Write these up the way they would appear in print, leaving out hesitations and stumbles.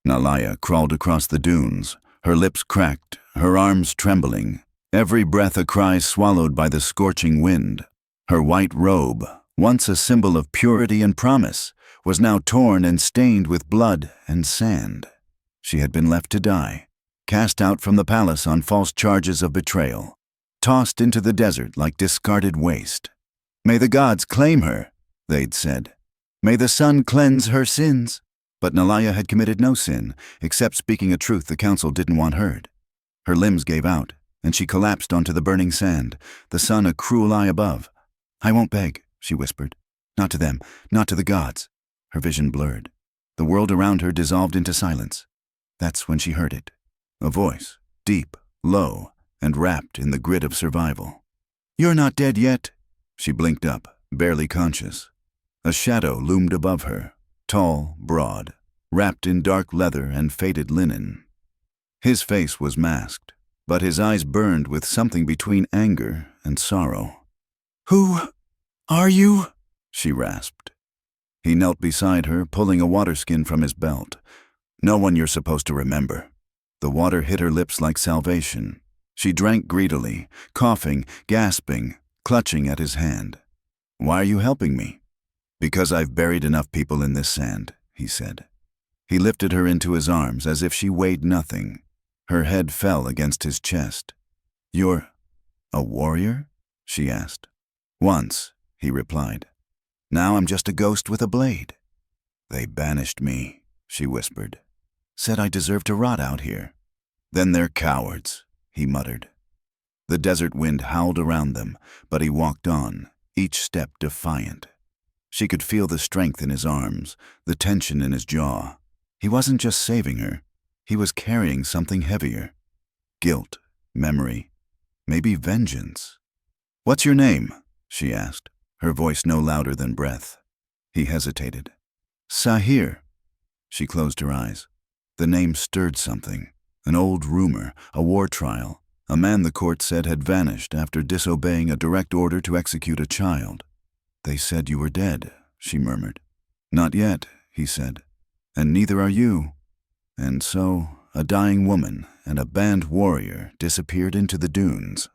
Nalaya crawled across the dunes, her lips cracked, her arms trembling, every breath a cry swallowed by the scorching wind. Her white robe, once a symbol of purity and promise, was now torn and stained with blood and sand. She had been left to die, cast out from the palace on false charges of betrayal, tossed into the desert like discarded waste. "May the gods claim her," they'd said. "May the sun cleanse her sins." But Nalaya had committed no sin, except speaking a truth the council didn't want heard. Her limbs gave out, and she collapsed onto the burning sand, the sun a cruel eye above. "I won't beg," she whispered. "Not to them, not to the gods." Her vision blurred. The world around her dissolved into silence. That's when she heard it. A voice, deep, low, and wrapped in the grit of survival. "You're not dead yet." She blinked up, barely conscious. A shadow loomed above her, tall, broad, wrapped in dark leather and faded linen. His face was masked, but his eyes burned with something between anger and sorrow. "Who are you?" she rasped. He knelt beside her, pulling a water skin from his belt. "No one you're supposed to remember." The water hit her lips like salvation. She drank greedily, coughing, gasping, clutching at his hand. "Why are you helping me?" "Because I've buried enough people in this sand," he said. He lifted her into his arms as if she weighed nothing. Her head fell against his chest. "You're a warrior?" she asked. "Once," he replied. "Now I'm just a ghost with a blade." "They banished me," she whispered. "Said I deserved to rot out here." "Then they're cowards," he muttered. The desert wind howled around them, but he walked on, each step defiant. She could feel the strength in his arms, the tension in his jaw. He wasn't just saving her. He was carrying something heavier. Guilt, memory, maybe vengeance. "What's your name?" she asked, her voice no louder than breath. He hesitated. "Sahir." She closed her eyes. The name stirred something. An old rumor, a war trial. A man the court said had vanished after disobeying a direct order to execute a child. "They said you were dead," she murmured. "Not yet," he said. "And neither are you." And so, a dying woman and a banned warrior disappeared into the dunes.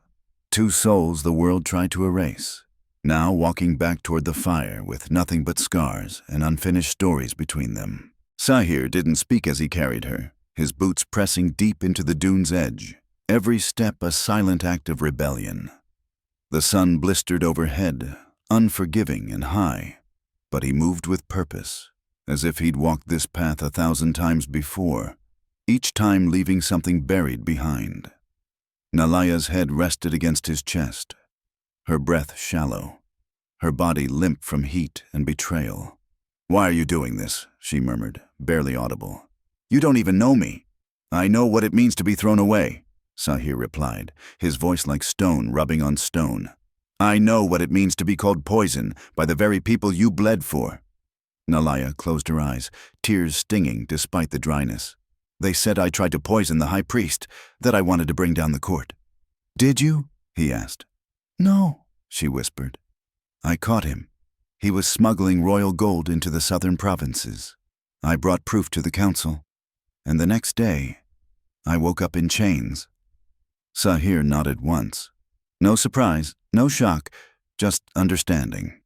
Two souls the world tried to erase, now walking back toward the fire with nothing but scars and unfinished stories between them. Sahir didn't speak as he carried her, his boots pressing deep into the dune's edge, every step a silent act of rebellion. The sun blistered overhead, unforgiving and high, but he moved with purpose, as if he'd walked this path 1,000 times before, each time leaving something buried behind. Nalaya's head rested against his chest, her breath shallow, her body limp from heat and betrayal. "Why are you doing this?" she murmured, barely audible. "You don't even know me." "I know what it means to be thrown away," Sahir replied, his voice like stone rubbing on stone. "I know what it means to be called poison by the very people you bled for." Nalaya closed her eyes, tears stinging despite the dryness. "They said I tried to poison the high priest, that I wanted to bring down the court." "Did you?" he asked. "No," she whispered. "I caught him. He was smuggling royal gold into the southern provinces. I brought proof to the council. And the next day, I woke up in chains." Sahir nodded once. No surprise, no shock, just understanding.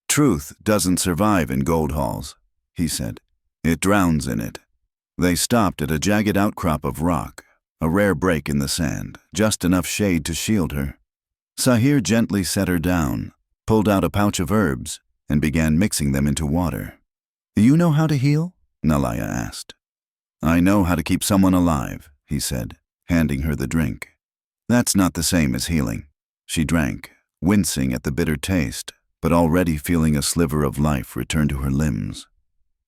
"Truth doesn't survive in gold halls," he said. "It drowns in it." They stopped at a jagged outcrop of rock, a rare break in the sand, just enough shade to shield her. Sahir gently set her down, pulled out a pouch of herbs, and began mixing them into water. "Do you know how to heal?" Nalaya asked. "I know how to keep someone alive," he said, handing her the drink. "That's not the same as healing." She drank, wincing at the bitter taste, but already feeling a sliver of life return to her limbs.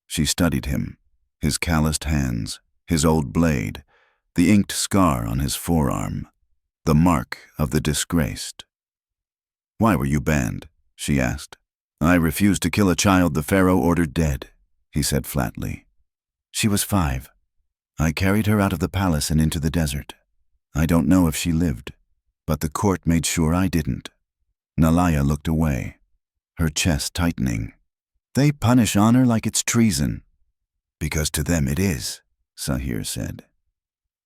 She studied him, his calloused hands, his old blade, the inked scar on his forearm, the mark of the disgraced. "Why were you banned?" she asked. "I refused to kill a child the pharaoh ordered dead," he said flatly. "She was 5. I carried her out of the palace and into the desert. I don't know if she lived, but the court made sure I didn't." Nalaya looked away, her chest tightening. "They punish honor like it's treason." "Because to them it is." Sahir said.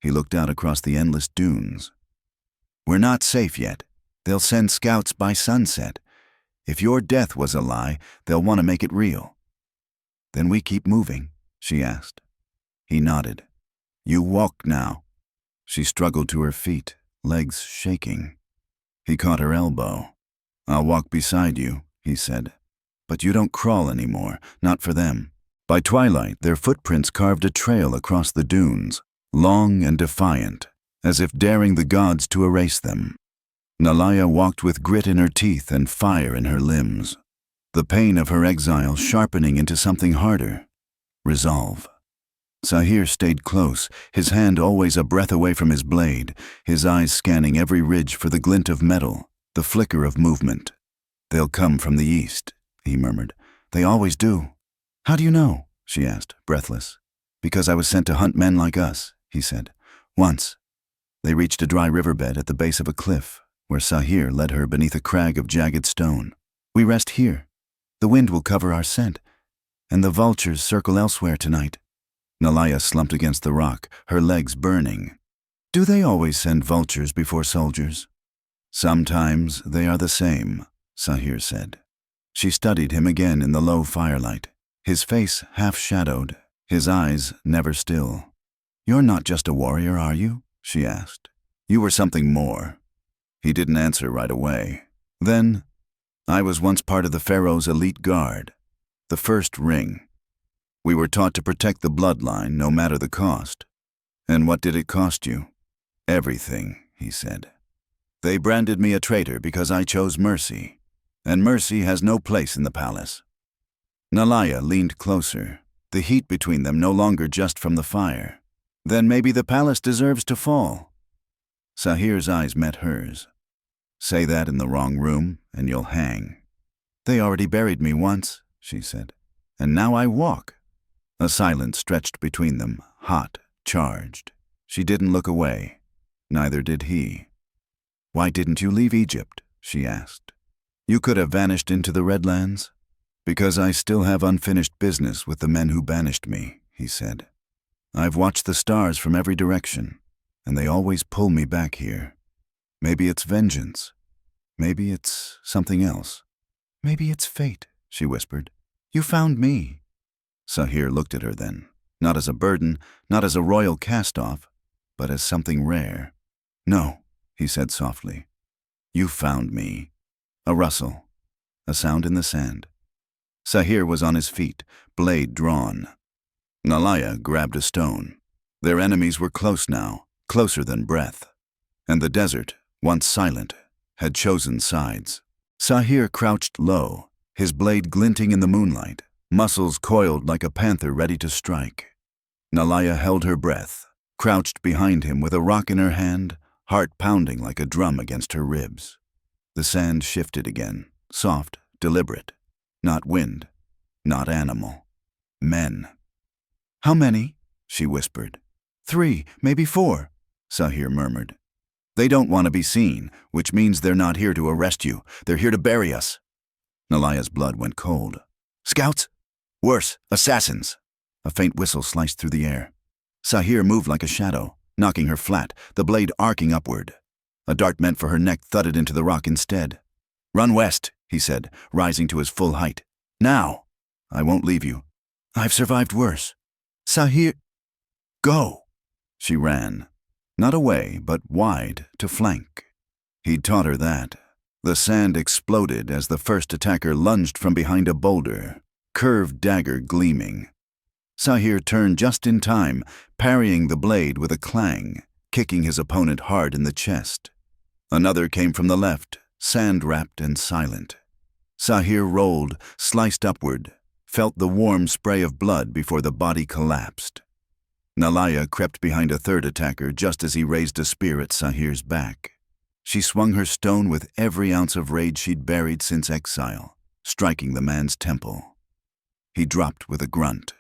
He looked out across the endless dunes. We're not safe yet. They'll send scouts by sunset. If your death was a lie, they'll want to make it real. Then we keep moving, she asked. He nodded. You walk now. She struggled to her feet, legs shaking. He caught her elbow. I'll walk beside you, he said. But you don't crawl anymore, not for them. By twilight, their footprints carved a trail across the dunes, long and defiant, as if daring the gods to erase them. Nalaya walked with grit in her teeth and fire in her limbs, the pain of her exile sharpening into something harder, resolve. Sahir stayed close, his hand always a breath away from his blade, his eyes scanning every ridge for the glint of metal, the flicker of movement. They'll come from the east, he murmured. They always do. How do you know? She asked, breathless. Because I was sent to hunt men like us, he said. Once. They reached a dry riverbed at the base of a cliff, where Sahir led her beneath a crag of jagged stone. We rest here. The wind will cover our scent, and the vultures circle elsewhere tonight. Nalaya slumped against the rock, her legs burning. Do they always send vultures before soldiers? Sometimes they are the same, Sahir said. She studied him again in the low firelight, his face half-shadowed, his eyes never still. You're not just a warrior, are you? She asked. You were something more. He didn't answer right away. Then, I was once part of the Pharaoh's elite guard, the first ring. We were taught to protect the bloodline, no matter the cost. And what did it cost you? Everything, he said. They branded me a traitor because I chose mercy, and mercy has no place in the palace. Nalaya leaned closer, the heat between them no longer just from the fire. Then maybe the palace deserves to fall. Sahir's eyes met hers. Say that in the wrong room, and you'll hang. They already buried me once, she said, and now I walk. A silence stretched between them, hot, charged. She didn't look away. Neither did he. Why didn't you leave Egypt? She asked. You could have vanished into the Redlands. Because I still have unfinished business with the men who banished me, he said. I've watched the stars from every direction, and they always pull me back here. Maybe it's vengeance. Maybe it's something else. Maybe it's fate, she whispered. You found me. Sahir looked at her then, not as a burden, not as a royal cast-off, but as something rare. No, he said softly. You found me. A rustle, a sound in the sand. Sahir was on his feet, blade drawn. Nalaya grabbed a stone. Their enemies were close now, closer than breath. And the desert, once silent, had chosen sides. Sahir crouched low, his blade glinting in the moonlight, muscles coiled like a panther ready to strike. Nalaya held her breath, crouched behind him with a rock in her hand, heart pounding like a drum against her ribs. The sand shifted again, soft, deliberate. Not wind, not animal. Men. How many? She whispered. 3, maybe 4, Sahir murmured. They don't want to be seen, which means they're not here to arrest you. They're here to bury us. Nalaya's blood went cold. Scouts? Worse, assassins. A faint whistle sliced through the air. Sahir moved like a shadow, knocking her flat, the blade arcing upward. A dart meant for her neck thudded into the rock instead. Run west, he said, rising to his full height. Now! I won't leave you. I've survived worse. Sahir... Go! She ran. Not away, but wide, to flank. He'd taught her that. The sand exploded as the first attacker lunged from behind a boulder, curved dagger gleaming. Sahir turned just in time, parrying the blade with a clang, kicking his opponent hard in the chest. Another came from the left, sand-wrapped and silent. Sahir rolled, sliced upward, felt the warm spray of blood before the body collapsed. Nalaya crept behind a third attacker just as he raised a spear at Sahir's back. She swung her stone with every ounce of rage she'd buried since exile, striking the man's temple. He dropped with a grunt.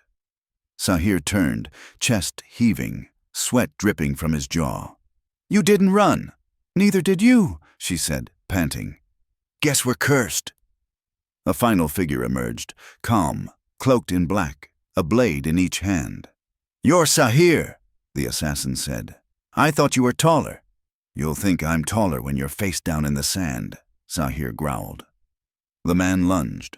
Sahir turned, chest heaving, sweat dripping from his jaw. You didn't run. Neither did you, she said, panting. Guess we're cursed. A final figure emerged, calm, cloaked in black, a blade in each hand. "You're Sahir," the assassin said. "I thought you were taller." "You'll think I'm taller when you're face down in the sand," Sahir growled. The man lunged.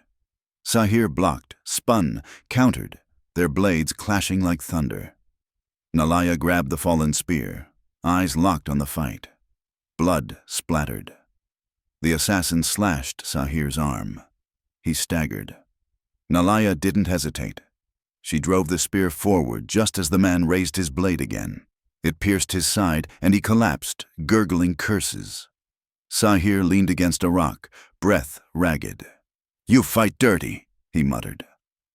Sahir blocked, spun, countered, their blades clashing like thunder. Nalaya grabbed the fallen spear, eyes locked on the fight. Blood splattered. The assassin slashed Sahir's arm. He staggered. Nalaya didn't hesitate. She drove the spear forward just as the man raised his blade again. It pierced his side, and he collapsed, gurgling curses. Sahir leaned against a rock, breath ragged. "You fight dirty," he muttered.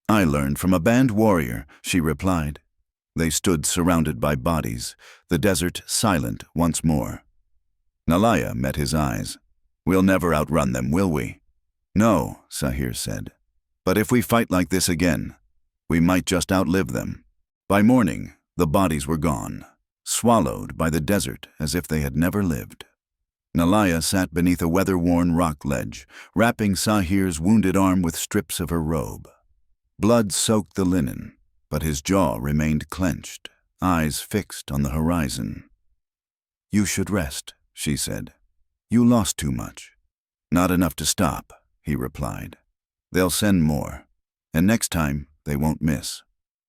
"I learned from a band warrior," she replied. They stood surrounded by bodies, the desert silent once more. Nalaya met his eyes. "We'll never outrun them, will we?" "No," Sahir said. "But if we fight like this again, we might just outlive them." By morning, the bodies were gone, swallowed by the desert as if they had never lived. Nalaya sat beneath a weather-worn rock ledge, wrapping Sahir's wounded arm with strips of her robe. Blood soaked the linen, but his jaw remained clenched, eyes fixed on the horizon. "You should rest," she said. "You lost too much." "Not enough to stop," he replied. "They'll send more, and next time they won't miss."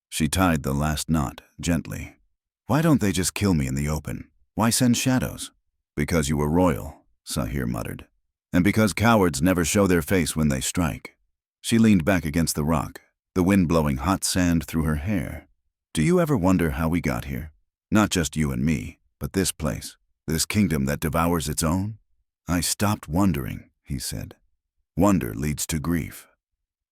She tied the last knot gently. "Why don't they just kill me in the open? Why send shadows?" "Because you were royal," Sahir muttered. "And because cowards never show their face when they strike." She leaned back against the rock, the wind blowing hot sand through her hair. "Do you ever wonder how we got here? Not just you and me, but this place, this kingdom that devours its own?" "I stopped wondering," he said. "Wonder leads to grief.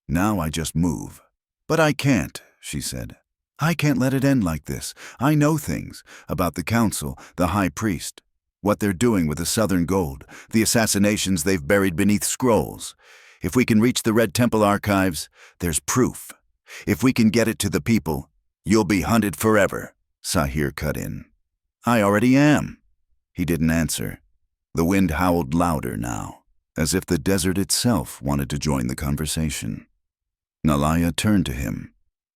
Now I just move." "But I can't," she said. "I can't let it end like this. I know things about the council, the high priest, what they're doing with the southern gold, the assassinations they've buried beneath scrolls. If we can reach the Red Temple archives, there's proof. If we can get it to the people, you'll be hunted forever," Sahir cut in. "I already am." He didn't answer. The wind howled louder now, as if the desert itself wanted to join the conversation. Nalaya turned to him.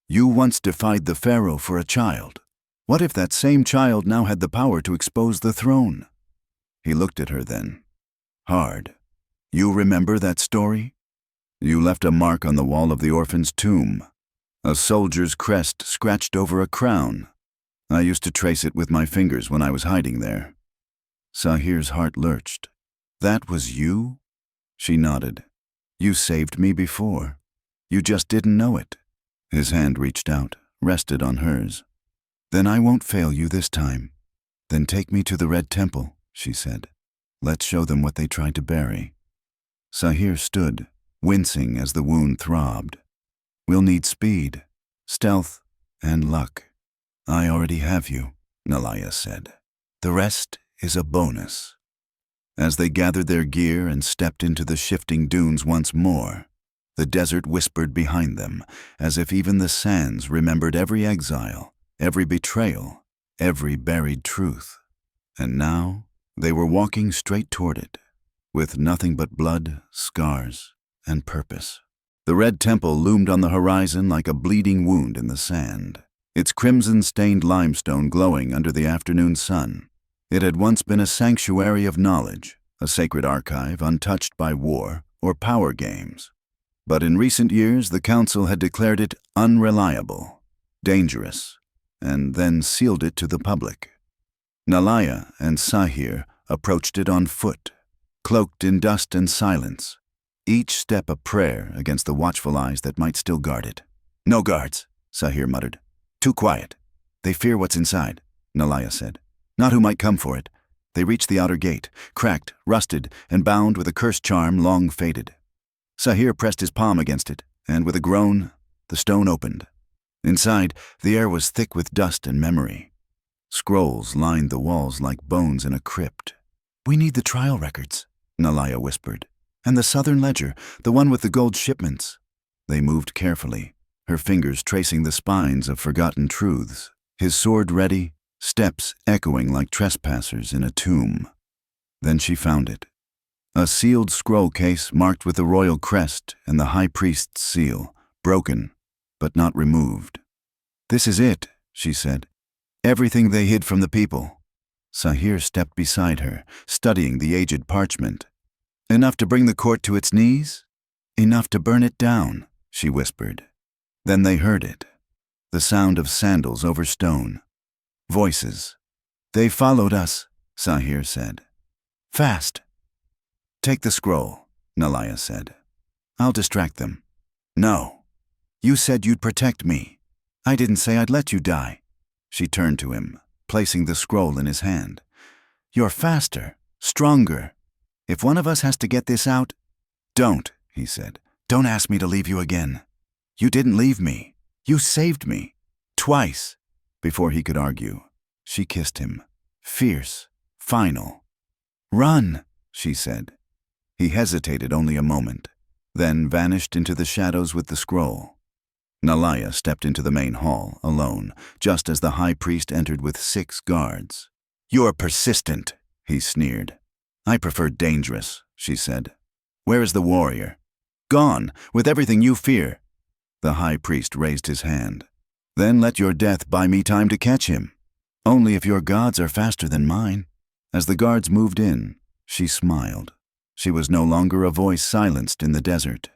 "You once defied the pharaoh for a child. What if that same child now had the power to expose the throne?" He looked at her then. Hard. "You remember that story? You left a mark on the wall of the orphan's tomb. A soldier's crest scratched over a crown. I used to trace it with my fingers when I was hiding there." Sahir's heart lurched. "That was you?" She nodded. "You saved me before. You just didn't know it." His hand reached out, rested on hers. "Then I won't fail you this time. Then take me to the Red Temple," she said. "Let's show them what they tried to bury." Sahir stood, wincing as the wound throbbed. "We'll need speed, stealth, and luck." "I already have you," Nalaya said. "The rest is a bonus." As they gathered their gear and stepped into the shifting dunes once more, the desert whispered behind them, as if even the sands remembered every exile, every betrayal, every buried truth. And now they were walking straight toward it, with nothing but blood, scars, and purpose. The Red Temple loomed on the horizon like a bleeding wound in the sand, its crimson-stained limestone glowing under the afternoon sun. It had once been a sanctuary of knowledge, a sacred archive untouched by war or power games. But in recent years, the council had declared it unreliable, dangerous, and then sealed it to the public. Nalaya and Sahir approached it on foot, cloaked in dust and silence, each step a prayer against the watchful eyes that might still guard it. "No guards," Sahir muttered. "Too quiet. They fear what's inside," Nalaya said. "Not who might come for it." They reached the outer gate, cracked, rusted, and bound with a cursed charm long faded. Sahir pressed his palm against it, and with a groan, the stone opened. Inside, the air was thick with dust and memory. Scrolls lined the walls like bones in a crypt. "We need the trial records," Nalaya whispered. "And the southern ledger, the one with the gold shipments." They moved carefully, her fingers tracing the spines of forgotten truths, his sword ready, steps echoing like trespassers in a tomb. Then she found it. A sealed scroll case marked with the royal crest and the high priest's seal, broken, but not removed. "This is it," she said. Everything they hid from the people. Sahir stepped beside her, studying the aged parchment. Enough to bring the court to its knees? Enough to burn it down, she whispered. Then they heard it. The sound of sandals over stone. Voices. They followed us, Sahir said. Fast. Take the scroll, Nalaya said. I'll distract them. No. You said you'd protect me. I didn't say I'd let you die. She turned to him, placing the scroll in his hand. You're faster, stronger. If one of us has to get this out... Don't, he said. Don't ask me to leave you again. You didn't leave me. You saved me. Twice. Before he could argue, she kissed him. Fierce. Final. Run, she said. He hesitated only a moment, then vanished into the shadows with the scroll. Nalaya stepped into the main hall, alone, just as the high priest entered with 6 guards. You're persistent, he sneered. I prefer dangerous, she said. Where is the warrior? Gone, with everything you fear. The high priest raised his hand. Then let your death buy me time to catch him. Only if your gods are faster than mine. As the guards moved in, she smiled. She was no longer a voice silenced in the desert.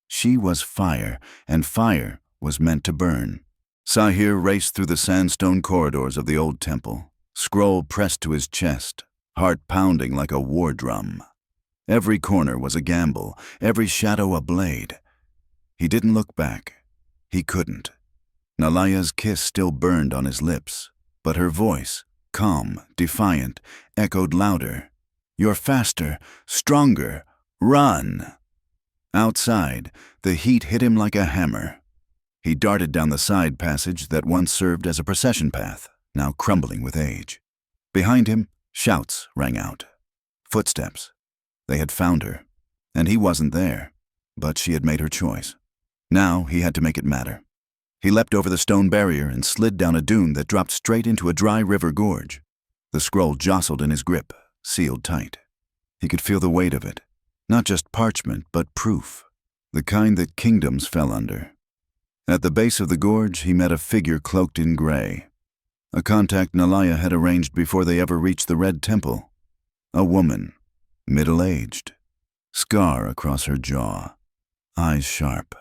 She was fire, and fire was meant to burn. Sahir raced through the sandstone corridors of the old temple, scroll pressed to his chest, heart pounding like a war drum. Every corner was a gamble, every shadow a blade. He didn't look back. He couldn't. Nalaya's kiss still burned on his lips, but her voice, calm, defiant, echoed louder. You're faster, stronger, run! Outside, the heat hit him like a hammer. He darted down the side passage that once served as a procession path, now crumbling with age. Behind him, shouts rang out. Footsteps. They had found her, and he wasn't there, but she had made her choice. Now he had to make it matter. He leapt over the stone barrier and slid down a dune that dropped straight into a dry river gorge. The scroll jostled in his grip, sealed tight. He could feel the weight of it, not just parchment, but proof, the kind that kingdoms fell under. At the base of the gorge, he met a figure cloaked in gray, a contact Nalaya had arranged before they ever reached the Red Temple. A woman, middle-aged, scar across her jaw, eyes sharp.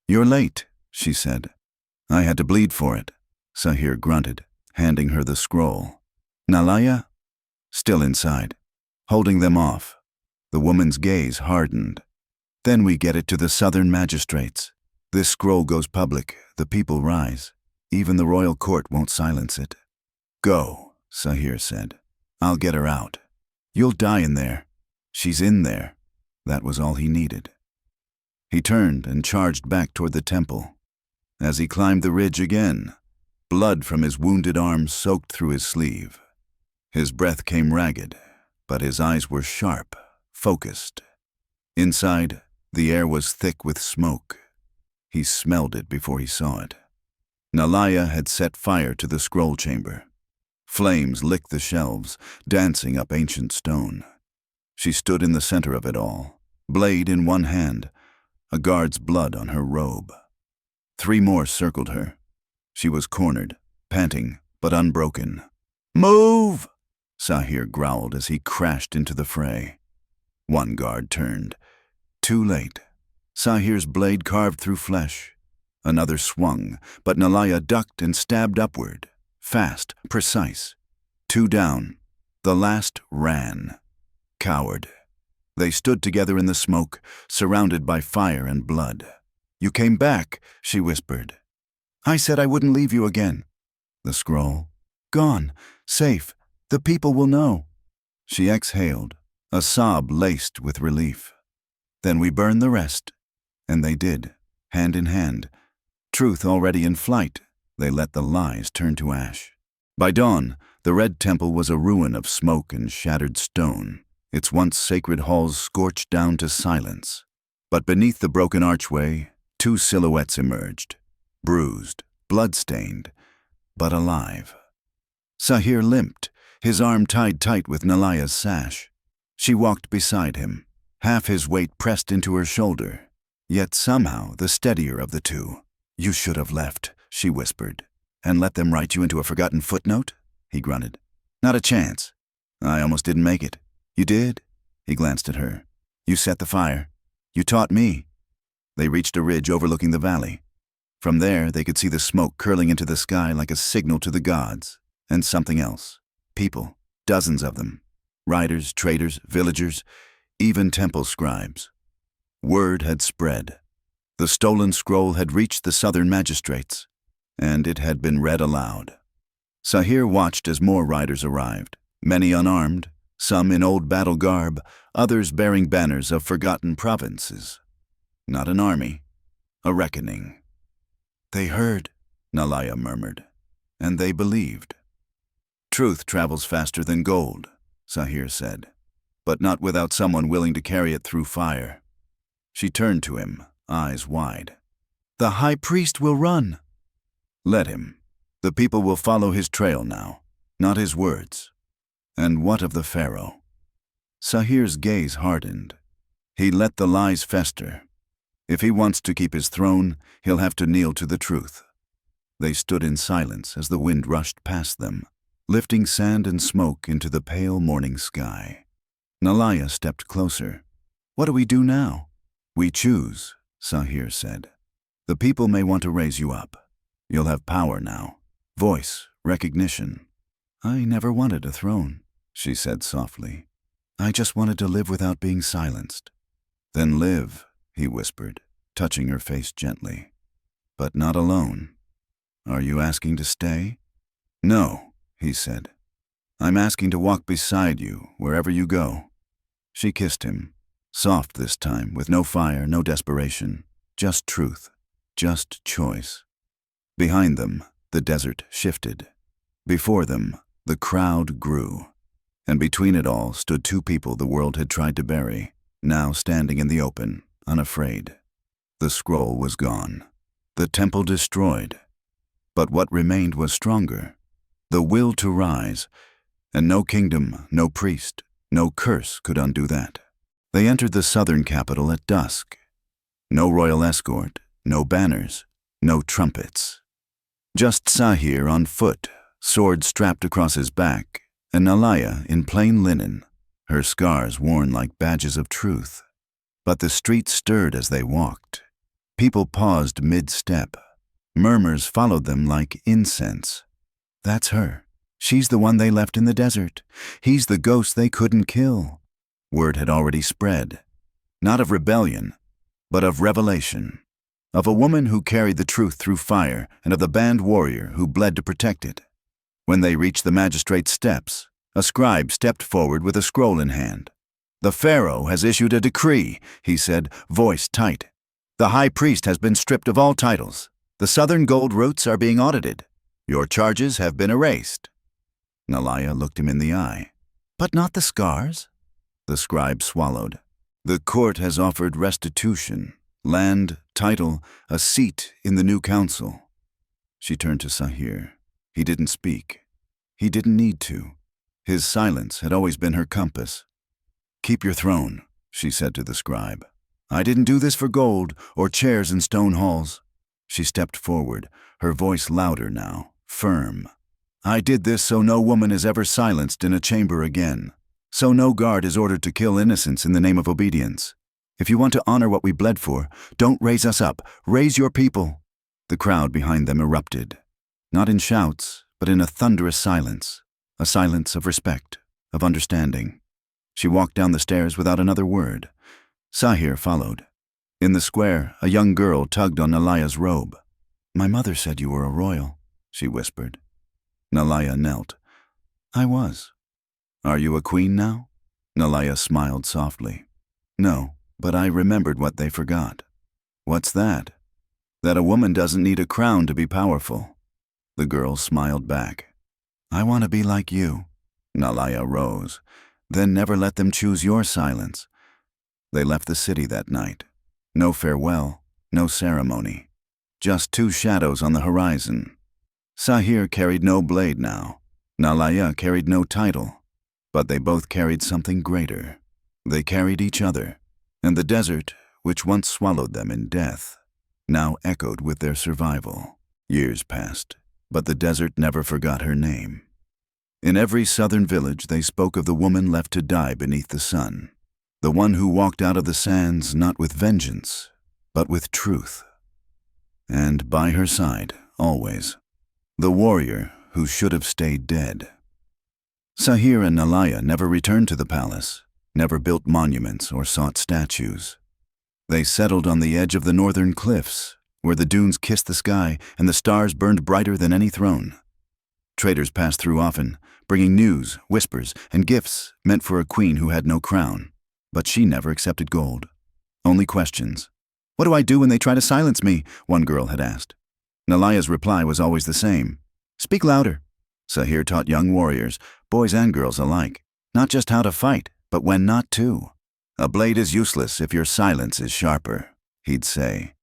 You're late, she said. I had to bleed for it, Sahir grunted, handing her the scroll. Nalaya? Still inside, holding them off. The woman's gaze hardened. Then we get it to the southern magistrates. This scroll goes public, the people rise. Even the royal court won't silence it. Go, Sahir said. I'll get her out. You'll die in there. She's in there. That was all he needed. He turned and charged back toward the temple. As he climbed the ridge again, blood from his wounded arm soaked through his sleeve. His breath came ragged, but his eyes were sharp, focused. Inside, the air was thick with smoke. He smelled it before he saw it. Nalaya had set fire to the scroll chamber. Flames licked the shelves, dancing up ancient stone. She stood in the center of it all, blade in one hand, a guard's blood on her robe. 3 more circled her. She was cornered, panting, but unbroken. Move! Sahir growled as he crashed into the fray. 1 guard turned. Too late. Sahir's blade carved through flesh. Another swung, but Nalaya ducked and stabbed upward. Fast, precise. 2 down. The last ran. Coward. They stood together in the smoke, surrounded by fire and blood. You came back, she whispered. I said I wouldn't leave you again. The scroll? Gone. Safe. The people will know. She exhaled, a sob laced with relief. Then we burn the rest. And they did, hand in hand. Truth already in flight, they let the lies turn to ash. By dawn, the Red Temple was a ruin of smoke and shattered stone, its once sacred halls scorched down to silence. But beneath the broken archway, 2 silhouettes emerged, bruised, blood-stained, but alive. Sahir limped, his arm tied tight with Nalaya's sash. She walked beside him, half his weight pressed into her shoulder, yet somehow the steadier of the 2. You should have left, she whispered. And let them write you into a forgotten footnote? He grunted. Not a chance. I almost didn't make it. You did? He glanced at her. You set the fire. You taught me. They reached a ridge overlooking the valley. From there, they could see the smoke curling into the sky like a signal to the gods. And something else. People. Dozens of them. Riders, traders, villagers, even temple scribes. Word had spread. The stolen scroll had reached the southern magistrates, and it had been read aloud. Sahir watched as more riders arrived, many unarmed, some in old battle garb, others bearing banners of forgotten provinces. Not an army, a reckoning. They heard, Nalaya murmured, and they believed. Truth travels faster than gold, Sahir said, but not without someone willing to carry it through fire. She turned to him, eyes wide. The high priest will run. Let him. The people will follow his trail now, not his words. And what of the pharaoh? Sahir's gaze hardened. He let the lies fester. If he wants to keep his throne, he'll have to kneel to the truth. They stood in silence as the wind rushed past them, lifting sand and smoke into the pale morning sky. Nalaya stepped closer. What do we do now? We choose, Sahir said. The people may want to raise you up. You'll have power now. Voice, recognition. I never wanted a throne, she said softly. I just wanted to live without being silenced. Then live, he whispered, touching her face gently. But not alone. Are you asking to stay? No, he said. I'm asking to walk beside you wherever you go. She kissed him, soft this time, with no fire, no desperation, just truth, just choice. Behind them, the desert shifted. Before them, the crowd grew. And between it all stood two people the world had tried to bury, now standing in the open, unafraid. The scroll was gone, the temple destroyed. But what remained was stronger, the will to rise, and no kingdom, no priest, no curse could undo that. They entered the southern capital at dusk. No royal escort, no banners, no trumpets. Just Sahir on foot, sword strapped across his back, and Nalaya in plain linen, her scars worn like badges of truth. But the streets stirred as they walked. People paused mid-step. Murmurs followed them like incense. That's her. She's the one they left in the desert. He's the ghost they couldn't kill. Word had already spread. Not of rebellion, but of revelation. Of a woman who carried the truth through fire, and of the band warrior who bled to protect it. When they reached the magistrate's steps, a scribe stepped forward with a scroll in hand. The pharaoh has issued a decree, he said, voice tight. The high priest has been stripped of all titles. The southern gold roots are being audited. Your charges have been erased. Nalaya looked him in the eye. But not the scars? The scribe swallowed. The court has offered restitution, land, title, a seat in the new council. She turned to Sahir. He didn't speak. He didn't need to. His silence had always been her compass. Keep your throne, she said to the scribe. I didn't do this for gold or chairs in stone halls. She stepped forward, her voice louder now, firm. I did this so no woman is ever silenced in a chamber again. So no guard is ordered to kill innocents in the name of obedience. If you want to honor what we bled for, don't raise us up. Raise your people. The crowd behind them erupted. Not in shouts, but in a thunderous silence. A silence of respect, of understanding. She walked down the stairs without another word. Sahir followed. In the square, a young girl tugged on Nalaya's robe. My mother said you were a royal, she whispered. Nalaya knelt. I was. Are you a queen now? Nalaya smiled softly. No, but I remembered what they forgot. What's that? That a woman doesn't need a crown to be powerful. The girl smiled back. I want to be like you. Nalaya rose. Then never let them choose your silence. They left the city that night. No farewell, no ceremony. Just two shadows on the horizon. Sahir carried no blade now. Nalaya carried no title. But they both carried something greater. They carried each other. And the desert, which once swallowed them in death, now echoed with their survival. Years passed. But the desert never forgot her name. In every southern village they spoke of the woman left to die beneath the sun, the one who walked out of the sands not with vengeance, but with truth. And by her side, always, the warrior who should have stayed dead. Sahir and Nalaya never returned to the palace, never built monuments or sought statues. They settled on the edge of the northern cliffs, where the dunes kissed the sky and the stars burned brighter than any throne. Traders passed through often, bringing news, whispers, and gifts meant for a queen who had no crown. But she never accepted gold. Only questions. "What do I do when they try to silence me?" one girl had asked. Nalaya's reply was always the same. "Speak louder." Sahir taught young warriors, boys and girls alike, not just how to fight, but when not to. "A blade is useless if your silence is sharper," he'd say.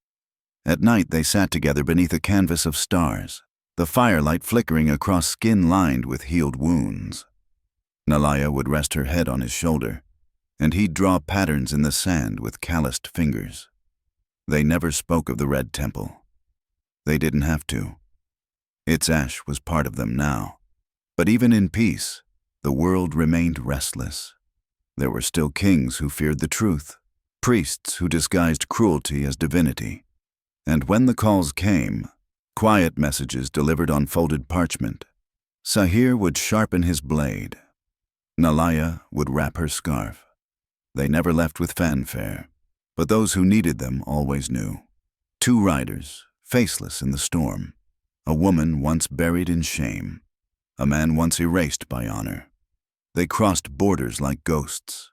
At night they sat together beneath a canvas of stars, the firelight flickering across skin lined with healed wounds. Nalaya would rest her head on his shoulder, and he'd draw patterns in the sand with calloused fingers. They never spoke of the Red Temple. They didn't have to. Its ash was part of them now. But even in peace, the world remained restless. There were still kings who feared the truth, priests who disguised cruelty as divinity. And when the calls came, quiet messages delivered on folded parchment, Sahir would sharpen his blade. Nalaya would wrap her scarf. They never left with fanfare, but those who needed them always knew. Two riders, faceless in the storm. A woman once buried in shame. A man once erased by honor. They crossed borders like ghosts.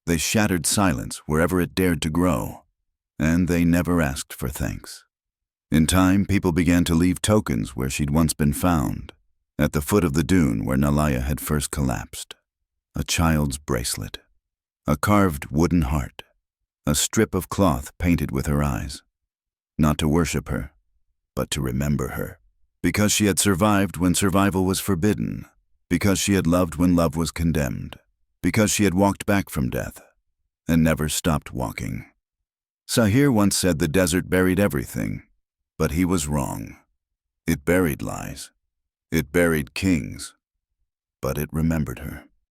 They shattered silence wherever it dared to grow. And they never asked for thanks. In time, people began to leave tokens where she'd once been found, at the foot of the dune where Nalaya had first collapsed. A child's bracelet. A carved wooden heart. A strip of cloth painted with her eyes. Not to worship her, but to remember her. Because she had survived when survival was forbidden. Because she had loved when love was condemned. Because she had walked back from death, and never stopped walking. Sahir once said the desert buried everything, but he was wrong. It buried lies. It buried kings, but it remembered her.